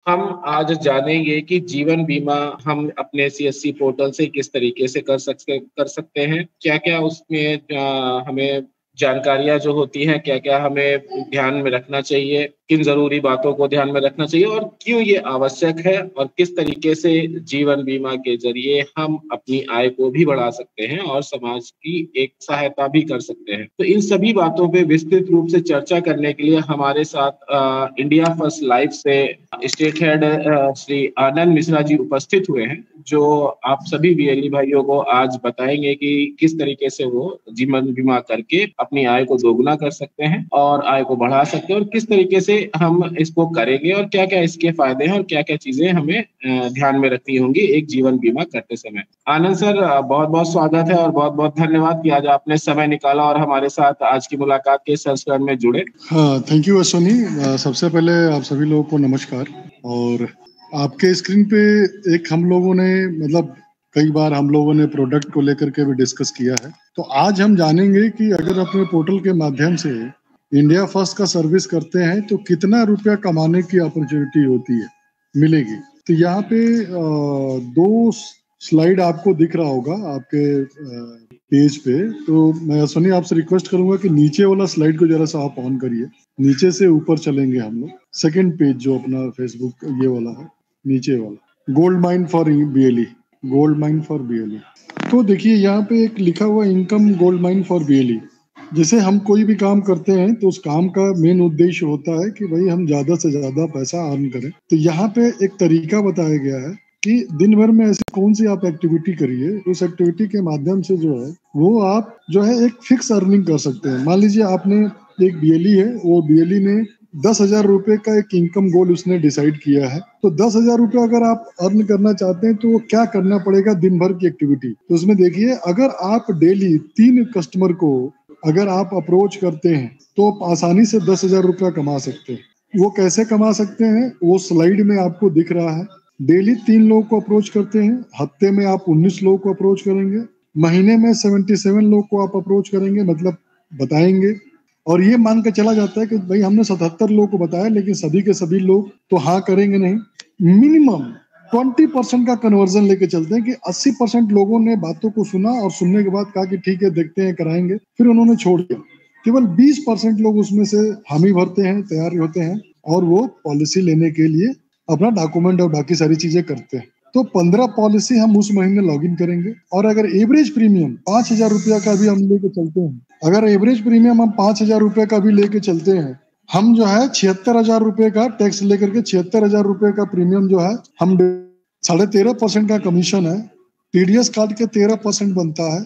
हम आज जानेंगे कि जीवन बीमा हम अपने सीएससी पोर्टल से किस तरीके से कर सकते हैं। क्या क्या उसमें हमें जानकारियां जो होती हैं, क्या क्या हमें ध्यान में रखना चाहिए, किन जरूरी बातों को ध्यान में रखना चाहिए और क्यों ये आवश्यक है, और किस तरीके से जीवन बीमा के जरिए हम अपनी आय को भी बढ़ा सकते हैं और समाज की एक सहायता भी कर सकते हैं। तो इन सभी बातों पे विस्तृत रूप से चर्चा करने के लिए हमारे साथ इंडिया फर्स्ट लाइफ से स्टेट हेड श्री आनंद मिश्रा जी उपस्थित हुए हैं, जो आप सभी बीएलई भाइयों को आज बताएंगे कि किस तरीके से वो जीवन बीमा करके अपनी आय को दोगुना कर सकते हैं और आय को बढ़ा सकते हैं, और किस तरीके से हम इसको करेंगे और क्या क्या इसके फायदे हैं और क्या क्या चीजें हमें ध्यान में रखनी होंगी एक जीवन बीमा करते समय। आनंद सर, बहुत बहुत स्वागत है और बहुत बहुत धन्यवाद कि आज आपने समय निकाला और हमारे साथ आज की मुलाकात के संस्करण में जुड़े। हाँ, थैंक यू अश्वनी। सबसे पहले आप सभी लोगों को नमस्कार। और आपके स्क्रीन पे एक हम लोगों ने मतलब कई बार हम लोगों ने प्रोडक्ट को लेकर के भी डिस्कस किया है। तो आज हम जानेंगे कि अगर अपने पोर्टल के माध्यम से इंडिया फर्स्ट का सर्विस करते हैं तो कितना रुपया कमाने की अपॉर्चुनिटी होती है मिलेगी। तो यहाँ पे दो स्लाइड आपको दिख रहा होगा आपके पेज पे। तो मैं अश्वनी आपसे रिक्वेस्ट करूंगा कि नीचे वाला स्लाइड को जरा सा आप ऑन करिए। नीचे से ऊपर चलेंगे हम लोग। सेकंड पेज जो अपना फेसबुक ये वाला है, नीचे वाला, gold mine for BLE, gold mine for BLE. तो देखिए यहाँ पे एक लिखा हुआ income gold mine for BLE. जैसे हम कोई भी काम करते हैं तो उस काम का मेन उद्देश्य होता है कि भाई हम ज्यादा से ज्यादा पैसा अर्न करें। तो यहाँ पे एक तरीका बताया गया है कि दिन भर में ऐसी कौन सी आप एक्टिविटी करिए, उस एक्टिविटी के माध्यम से जो है वो आप जो है एक फिक्स अर्निंग कर सकते हैं। मान लीजिए आपने एक बीएलई है, वो बीएलई ने 10,000 रुपए का एक इनकम गोल उसने डिसाइड किया है। तो 10,000 रुपए अगर आप अर्न करना चाहते हैं तो वो क्या करना पड़ेगा दिन भर की एक्टिविटी। तो उसमें देखिए, अगर आप डेली 3 कस्टमर को अगर आप अप्रोच करते हैं तो आप आसानी से 10,000 रुपया कमा सकते हैं। वो कैसे कमा सकते हैं वो स्लाइड में आपको दिख रहा है। डेली 3 लोगों को अप्रोच करते हैं, हफ्ते में आप 19 लोगों को अप्रोच करेंगे, महीने में 77 लोग को आप अप्रोच करेंगे, मतलब बताएंगे। और ये मान के चला जाता है कि भाई हमने 77 लोगों को बताया, लेकिन सभी के सभी लोग तो हाँ करेंगे नहीं। मिनिमम 20% का कन्वर्जन लेके चलते हैं कि 80% लोगों ने बातों को सुना और सुनने के बाद कहा कि ठीक है देखते हैं कराएंगे, फिर उन्होंने छोड़ दिया। केवल 20% लोग उसमें से हामी भरते हैं, तैयार होते हैं और वो पॉलिसी लेने के लिए अपना डॉक्यूमेंट और बाकी सारी चीजें करते हैं। तो 15 पॉलिसी हम उस महीने लॉगिन करेंगे। और अगर एवरेज प्रीमियम 5,000 रुपया का भी हम लेके चलते हैं, अगर एवरेज प्रीमियम हम 5,000 रुपये का भी लेके चलते हैं, हम जो है 76,000 रुपये का टैक्स लेकर के 76,000 रुपये का प्रीमियम जो है हम 13.5% का कमीशन है, टीडीएस काट के 13% बनता है,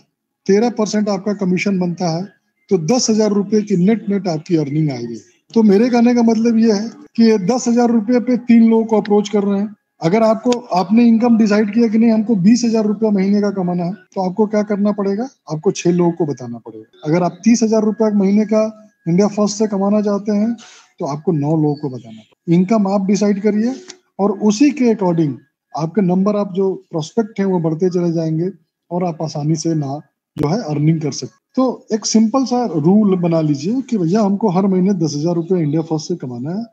13% आपका कमीशन बनता है। तो 10,000 रुपये की नेट आपकी अर्निंग आएगी। तो मेरे कहने का मतलब ये है कि 10,000 रुपये पे 3 लोगों को अप्रोच कर रहे हैं। अगर आपने इनकम डिसाइड किया कि नहीं हमको 20,000 रुपया महीने का कमाना है, तो आपको क्या करना पड़ेगा, आपको 6 लोगों को बताना पड़ेगा। अगर आप 30,000 रुपया महीने का इंडिया फर्स्ट से कमाना चाहते हैं तो आपको 9 लोगों को बताना पड़ेगा। इनकम आप डिसाइड करिए और उसी के अकॉर्डिंग आपके नंबर, आप जो प्रोस्पेक्ट हैं वो बढ़ते चले जाएंगे और आप आसानी से ना जो है अर्निंग कर सकते। तो एक सिंपल सा रूल बना लीजिए कि भैया हमको हर महीने 10,000 रुपये इंडिया फर्स्ट से कमाना है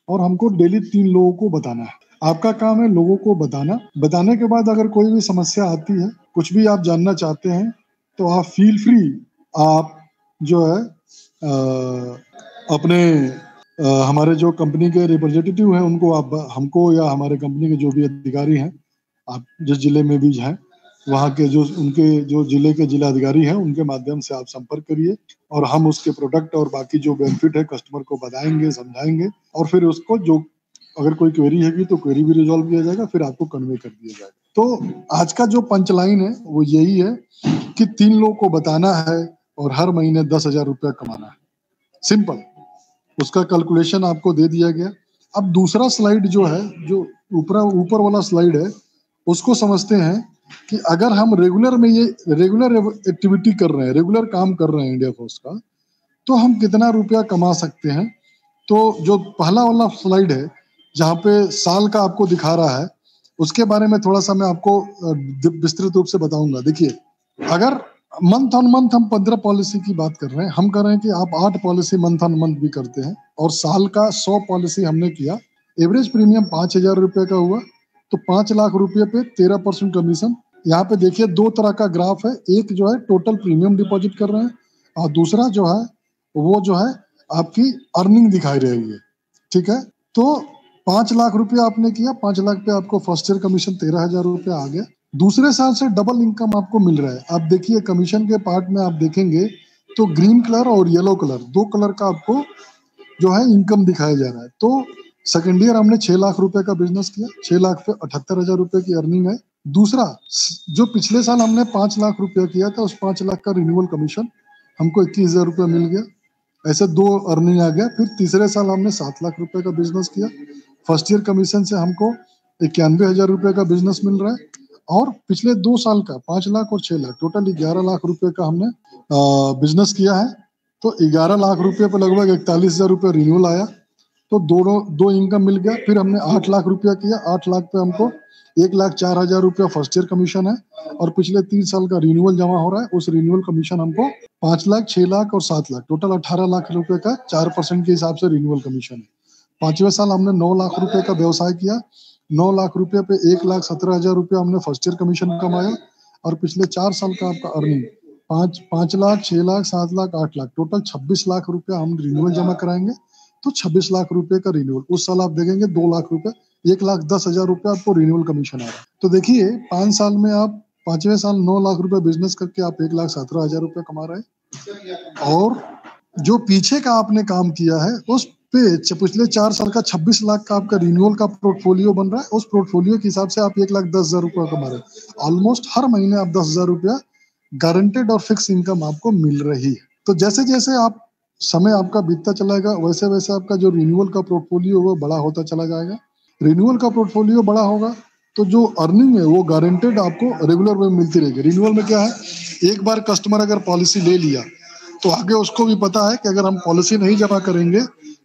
और हमको डेली 3 लोगों को बताना है। आपका काम है लोगों को बताना। बताने के बाद अगर कोई भी समस्या आती है, कुछ भी आप जानना चाहते हैं, तो आप फील फ्री, आप जो है अपने हमारे जो कंपनी के रिप्रेजेंटेटिव हैं उनको आप हमको या हमारे कंपनी के जो भी अधिकारी हैं, आप जिस जिले में भी हैं वहाँ के जो उनके जो जिले के जिला अधिकारी हैं उनके माध्यम से आप संपर्क करिए और हम उसके प्रोडक्ट और बाकी जो बेनिफिट है कस्टमर को बताएंगे, समझाएंगे और फिर उसको जो अगर कोई क्वेरी है तो क्वेरी भी रिजॉल्व किया जाएगा, फिर आपको कन्वे कर दिया जाएगा। तो आज का जो पंचलाइन है वो यही है कि 3 लोगों को बताना है और हर महीने 10,000 रुपया कमाना है। सिंपल, उसका कैलकुलेशन आपको दे दिया गया। अब दूसरा स्लाइड जो है, जो ऊपर वाला स्लाइड है, उसको समझते हैं कि अगर हम रेगुलर एक्टिविटी कर रहे हैं, रेगुलर काम कर रहे हैं इंडिया पोस्ट का, तो हम कितना रुपया कमा सकते हैं। तो जो पहला वाला स्लाइड है जहाँ पे साल का आपको दिखा रहा है, उसके बारे में थोड़ा सा मैं आपको विस्तृत रूप से बताऊंगा। देखिए, अगर मंथ ऑन मंथ हम 15 पॉलिसी की बात कर रहे हैं, हम कर रहे हैं कि आप 8 पॉलिसी मंथ ऑन मंथ भी करते हैं और साल का 100 पॉलिसी हमने किया, एवरेज प्रीमियम 5,000 रुपये का हुआ तो 5 लाख रुपये पे 13% कमीशन। यहाँ पे देखिए दो तरह का ग्राफ है, एक जो है टोटल प्रीमियम डिपॉजिट कर रहे हैं और दूसरा जो है वो जो है आपकी अर्निंग दिखाई रही है। ठीक है, तो 5 लाख रुपया आपने किया, 5 लाख पे आपको फर्स्ट ईयर कमीशन 13,000 रुपया आ गया। दूसरे साल से डबल इनकम आपको मिल रहा है। आप देखिए कमीशन के पार्ट में आप देखेंगे तो ग्रीन कलर और येलो कलर, दो कलर का आपको जो है इनकम दिखाया जा रहा है। तो सेकेंड ईयर हमने 6 लाख रुपए का बिजनेस किया, 6 लाख पे 78,000 रुपए की अर्निंग है। दूसरा जो पिछले साल हमने 5 लाख रुपया किया था, उस 5 लाख का रिन्यूअल कमीशन हमको 21,000 रुपया मिल गया। ऐसे दो अर्निंग आ गया। फिर तीसरे साल हमने 7 लाख रुपए का बिजनेस किया, फर्स्ट ईयर कमीशन से हमको 91,000 रुपए का बिजनेस मिल रहा है। और पिछले 2 साल का 5 लाख और 6 लाख टोटल 11 लाख रुपए का हमने बिजनेस किया है। तो 11 लाख रुपए पे लगभग 41,000 रुपये रिन्यूअल आया, तो दो इनकम मिल गया। फिर हमने 8 लाख रुपया किया, 8 लाख पे हमको 1,04,000 रुपया फर्स्ट ईयर कमीशन है और पिछले 3 साल का रिन्यूअल जमा हो रहा है। उस रिन्यूअल कमीशन हमको 5 लाख, 6 लाख और 7 लाख टोटल 18 लाख रुपए का 4% के हिसाब से रिन्यूअल कमीशन है। 5वें साल हमने 9 लाख रुपए का व्यवसाय किया, 9 लाख रुपए पे 1,17,000 रुपया हमने फर्स्ट ईयर कमीशन कमाया और पिछले 4 साल का आपका अर्निंग 5 लाख, 6 लाख, 7 लाख, 8 लाख टोटल 26 लाख रुपया हम रिन्यूअल जमा कराएंगे। तो 26 लाख रुपए का रिन्यूअल। उस साल आप देखेंगे 2 लाख रुपए, 1,10,000 रुपया आपको रिन्यूअल कमीशन आ रहा है। तो देखिए 5 साल में आप 5वें साल 9 लाख रुपए बिजनेस करके आप 1,17,000 रुपया कमा रहे हैं। और जो पीछे का आपने काम किया है उस पे पिछले 4 साल का 26 लाख का आपका रिन्यूअल का पोर्टफोलियो बन रहा है। उस पोर्टफोलियो के हिसाब से आप 1,10,000 रुपया कमा रहे हैं। ऑलमोस्ट हर महीने आप 10,000 रुपया गारंटेड और फिक्स इनकम आपको मिल रही है। तो जैसे जैसे आप समय आपका बीतता चलाएगा वैसे वैसे आपका जो रिन्यूअल का पोर्टफोलियो वो बड़ा होता चला जाएगा। रिन्यूअल का पोर्टफोलियो बड़ा होगा तो जो अर्निंग है वो गारंटेड आपको रेगुलर में मिलती रहेगी। रिन्यूअल में क्या है, एक बार कस्टमर अगर पॉलिसी ले लिया तो आगे उसको भी पता है कि अगर हम पॉलिसी नहीं जमा करेंगे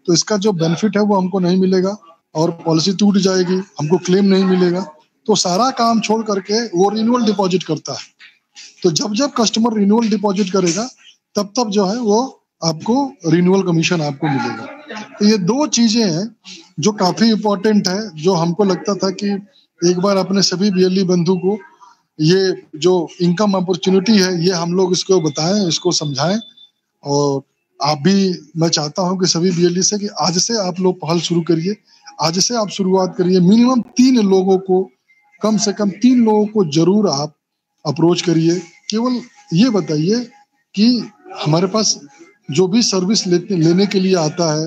तो इसका जो बेनिफिट है वो हमको नहीं मिलेगा और पॉलिसी टूट जाएगी, हमको क्लेम नहीं मिलेगा। तो सारा काम छोड़ करके वो रिन्यूअल डिपॉजिट करता है। तो जब जब कस्टमर रिन्यूअल डिपॉजिट करेगा तब तब जो है वो आपको रिन्यूअल कमीशन आपको मिलेगा। तो ये दो चीजें हैं जो काफी इम्पोर्टेंट है, जो हमको लगता था कि एक बार अपने सभी बीएलई बंधु को ये जो इनकम अपॉर्चुनिटी है ये हम लोग इसको बताएं, इसको समझाएं। और आप भी, मैं चाहता हूं कि सभी बीएलई से कि आज से आप लोग पहल शुरू करिए, आज से आप शुरुआत करिए। मिनिमम 3 लोगों को, कम से कम 3 लोगों को जरूर आप अप्रोच करिए। केवल ये बताइए कि हमारे पास जो भी सर्विस लेने के लिए आता है,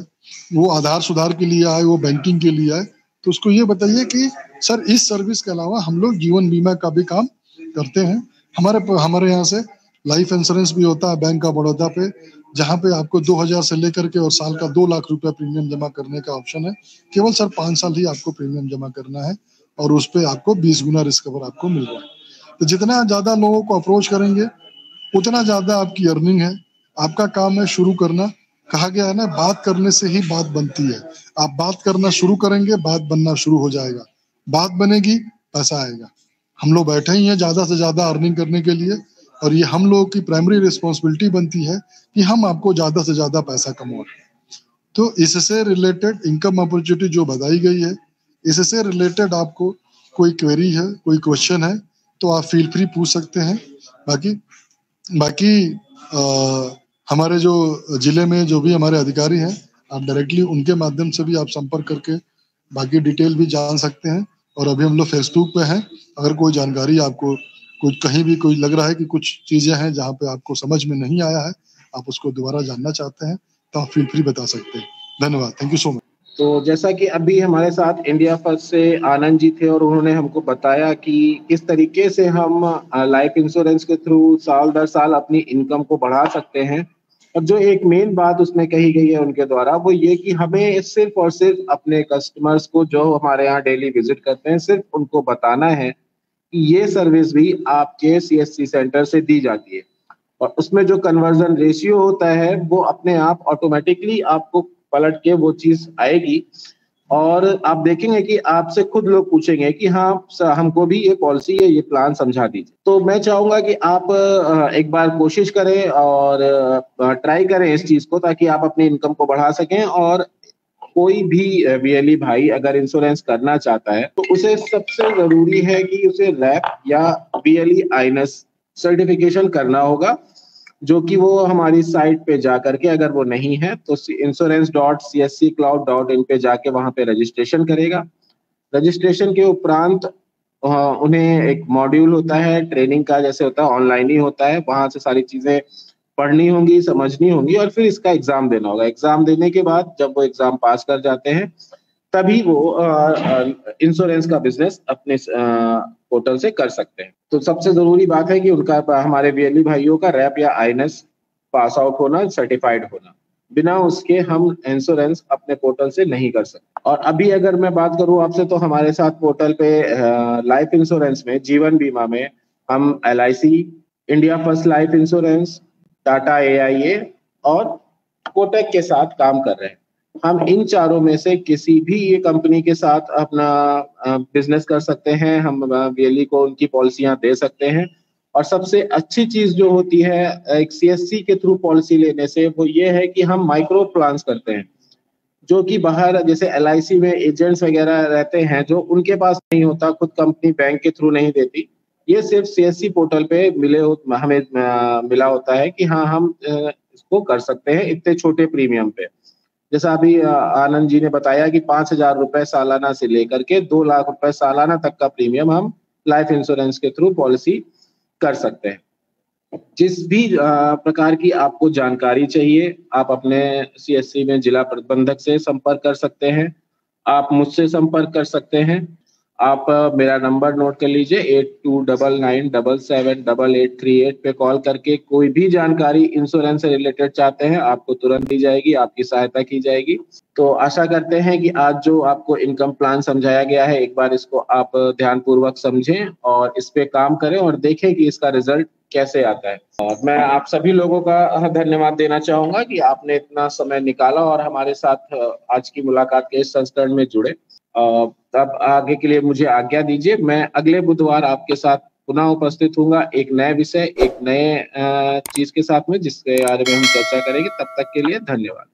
वो आधार सुधार के लिए आए, वो बैंकिंग के लिए आए, तो उसको ये बताइए कि सर इस सर्विस के अलावा हम लोग जीवन बीमा का भी काम करते हैं। हमारे यहाँ से लाइफ इंश्योरेंस भी होता है बैंक ऑफ बड़ौदा पे, जहाँ पे आपको 2,000 से लेकर के और साल का 2 लाख रुपया प्रीमियम जमा करने का ऑप्शन है। केवल सर 5 साल ही आपको प्रीमियम जमा करना है और उस पर आपको 20 गुना रिस्क कवर आपको मिल रहा है। तो जितना ज्यादा लोगों को अप्रोच करेंगे उतना ज्यादा आपकी अर्निंग है। आपका काम है शुरू करना। कहा गया है ना, बात करने से ही बात बनती है। आप बात करना शुरू करेंगे, बात बनना शुरू हो जाएगा। बात बनेगी, पैसा आएगा। हम लोग बैठे ही हैं ज्यादा से ज्यादा अर्निंग करने के लिए और ये हम लोगों की प्राइमरी रिस्पॉन्सिबिलिटी बनती है कि हम आपको ज्यादा से ज्यादा पैसा कमाएं। तो इससे रिलेटेड इनकम अपॉर्चुनिटी जो बताई गई है, इससे रिलेटेड आपको कोई क्वेरी है, कोई क्वेश्चन है तो आप फील फ्री पूछ सकते हैं। बाकी हमारे जो जिले में जो भी हमारे अधिकारी हैं, आप डायरेक्टली उनके माध्यम से भी आप संपर्क करके बाकी डिटेल भी जान सकते हैं। और अभी हम लोग फेसबुक पे हैं, अगर कोई जानकारी आपको कुछ कहीं भी कोई लग रहा है कि कुछ चीजें हैं जहाँ पे आपको समझ में नहीं आया है, आप उसको दोबारा जानना चाहते हैं तो आप फील फ्री बता सकते हैं। धन्यवाद, थैंक यू सो मच। तो जैसा कि अभी हमारे साथ इंडिया फर्स्ट से आनंद जी थे और उन्होंने हमको बताया कि किस तरीके से हम लाइफ इंश्योरेंस के थ्रू साल दर साल अपनी इनकम को बढ़ा सकते हैं। और जो एक मेन बात उसमें कही गई है उनके द्वारा, वो ये कि हमें सिर्फ और सिर्फ अपने कस्टमर्स को जो हमारे यहाँ डेली विजिट करते हैं, सिर्फ उनको बताना है कि ये सर्विस भी आपके सीएससी सेंटर से दी जाती है। और उसमें जो कन्वर्जन रेशियो होता है वो अपने आप ऑटोमेटिकली आपको पलट के वो चीज आएगी और आप देखेंगे कि आपसे खुद लोग पूछेंगे कि हाँ हमको भी ये पॉलिसी है, ये प्लान समझा दीजिए। तो मैं चाहूंगा कि आप एक बार कोशिश करें और ट्राई करें इस चीज को, ताकि आप अपनी इनकम को बढ़ा सकें और कोई भी वीएलई भाई अगर इंश्योरेंस करना चाहता है तो उसे सबसे जरूरी है कि उसे रैप या वीएलई आईएनएस सर्टिफिकेशन करना होगा, जो कि वो हमारी साइट पे जा करके, अगर वो नहीं है तो insurance.csccloud.in पे जाके वहां पे रजिस्ट्रेशन करेगा। रजिस्ट्रेशन के उपरांत उन्हें एक मॉड्यूल होता है ट्रेनिंग का, जैसे होता है ऑनलाइन ही होता है, वहां से सारी चीजें पढ़नी होंगी, समझनी होंगी और फिर इसका एग्जाम देना होगा। एग्जाम देने के बाद जब वो एग्जाम पास कर जाते हैं तभी वो इंश्योरेंस का बिजनेस अपने पोर्टल से कर सकते हैं। तो सबसे जरूरी बात है कि उनका, हमारे वीएलई भाइयों का रैप या आईएनएस पास आउट होना, सर्टिफाइड होना, बिना उसके हम इंश्योरेंस अपने पोर्टल से नहीं कर सकते। और अभी अगर मैं बात करूं आपसे, तो हमारे साथ पोर्टल पे लाइफ इंश्योरेंस में, जीवन बीमा में हम LIC, India first life insurance, Tata AIA और कोटक के साथ काम कर रहे हैं। हम इन चारों में से किसी भी ये कंपनी के साथ अपना बिजनेस कर सकते हैं, हम वीएलई को उनकी पॉलिसियां दे सकते हैं। और सबसे अच्छी चीज जो होती है एक CSC के थ्रू पॉलिसी लेने से, वो ये है कि हम माइक्रो प्लान्स करते हैं, जो कि बाहर जैसे LIC में एजेंट्स वगैरह रहते हैं जो उनके पास नहीं होता, खुद कंपनी बैंक के थ्रू नहीं देती। ये सिर्फ CSC पोर्टल पे हमें मिला होता है कि हाँ, हम इसको कर सकते हैं इतने छोटे प्रीमियम पे। जैसा अभी आनंद जी ने बताया कि 5,000 रुपए सालाना से लेकर के 2 लाख रुपए सालाना तक का प्रीमियम हम लाइफ इंश्योरेंस के थ्रू पॉलिसी कर सकते हैं। जिस भी प्रकार की आपको जानकारी चाहिए, आप अपने CSC में जिला प्रबंधक से संपर्क कर सकते हैं, आप मुझसे संपर्क कर सकते हैं। आप मेरा नंबर नोट कर लीजिए, 8299778838 पे कॉल करके कोई भी जानकारी इंश्योरेंस से रिलेटेड चाहते हैं, आपको तुरंत दी जाएगी, आपकी सहायता की जाएगी। तो आशा करते हैं कि आज जो आपको इनकम प्लान समझाया गया है, एक बार इसको आप ध्यानपूर्वक समझें और इस पे काम करें और देखें कि इसका रिजल्ट कैसे आता है। और मैं आप सभी लोगों का धन्यवाद देना चाहूंगा कि आपने इतना समय निकाला और हमारे साथ आज की मुलाकात के इस संस्करण में जुड़े। तब आगे के लिए मुझे आज्ञा दीजिए। मैं अगले बुधवार आपके साथ पुनः उपस्थित हूँगा एक नए विषय, एक नए चीज के साथ में, जिसके बारे में हम चर्चा करेंगे। तब तक के लिए धन्यवाद।